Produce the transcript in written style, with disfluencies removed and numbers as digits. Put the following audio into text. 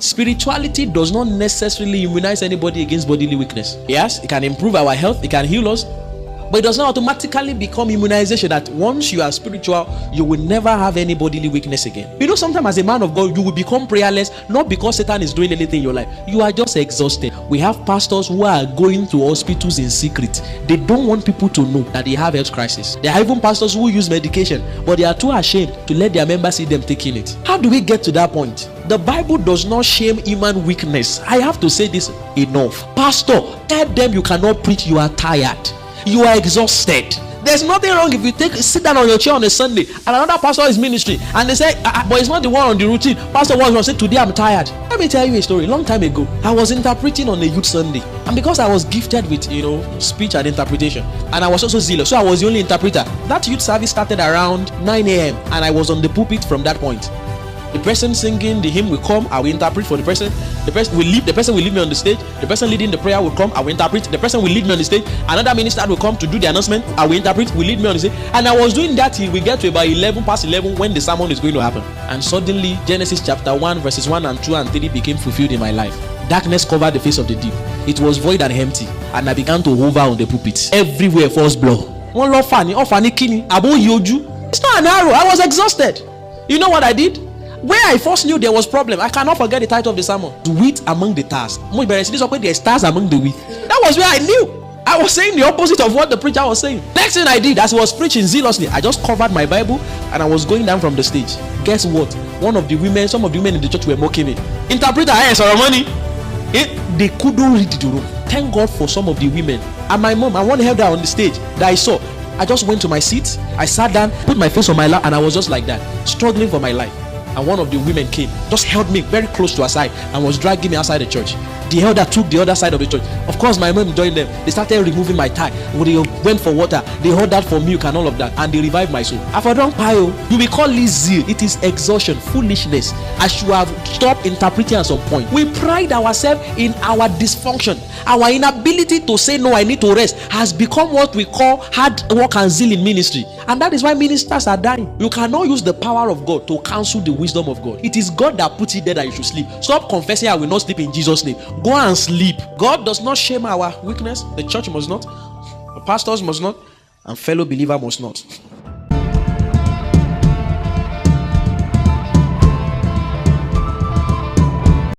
Spirituality does not necessarily immunize anybody against bodily weakness. Yes, it can improve our health, it can heal us, but it does not automatically become immunization that once you are spiritual, you will never have any bodily weakness again. You know, sometimes as a man of God, you will become prayerless, not because Satan is doing anything in your life. You are just exhausted. We have pastors who are going to hospitals in secret. They don't want people to know that they have health crisis. There are even pastors who use medication, but they are too ashamed to let their members see them taking it. How do we get to that point? The Bible does not shame human weakness. I have to say this enough. Pastor, tell them you cannot preach, you are tired. You are exhausted. There's nothing wrong if you sit down on your chair on a Sunday and another pastor is ministry and they say, but it's not the one on the routine. Pastor was going to say, today I'm tired. Let me tell you a story. Long time ago, I was interpreting on a youth Sunday, and because I was gifted with speech and interpretation, and I was also zealous, so I was the only interpreter. That youth service started around 9 a.m. and I was on the pulpit from that point. The person singing the hymn will come, I will interpret for the person. The person will leave me on the stage. The person leading the prayer will come, I will interpret. The person will lead me on the stage. Another minister will come to do the announcement, I will interpret, will lead me on the stage. And I was doing that till we get to about 11 when the sermon is going to happen. And suddenly Genesis chapter 1 verses 1 and 2 and 3 became fulfilled in my life. Darkness covered the face of the deep. It was void and empty, and I began to hover on the pulpit. Everywhere false blow. One love funny, kini, abo yoju. It's not an arrow. I was exhausted. You know what I did? Where I first knew there was problem, I cannot forget the title of the sermon. The wheat among the tares. There's tares among the wheat. That was where I knew. I was saying the opposite of what the preacher was saying. Next thing I did, as he was preaching zealously, I just covered my Bible and I was going down from the stage. Guess what? Some of the women in the church were mocking me. Interpreter, money. They couldn't read the room. Thank God for some of the women. And my mom, I want to help her on the stage that I saw. I just went to my seat, I sat down, put my face on my lap, and I was just like that, struggling for my life. And one of the women came, just held me very close to her side and was dragging me outside the church. The elder took the other side of the church. Of course, my mom joined them. They started removing my tie. They went for water. They ordered for milk and all of that. And they revived my soul. If I don't pay, you will call this zeal. It is exhaustion, foolishness. I should have stopped interpreting at some point. We pride ourselves in our dysfunction. Our inability to say no, I need to rest, has become what we call hard work and zeal in ministry. And that is why ministers are dying. You cannot use the power of God to cancel the wisdom of God. It is God that puts it there that you should sleep. Stop confessing, I will not sleep in Jesus' name. Go and sleep. God does not shame our weakness. The church must not. The pastors must not. And fellow believer must not.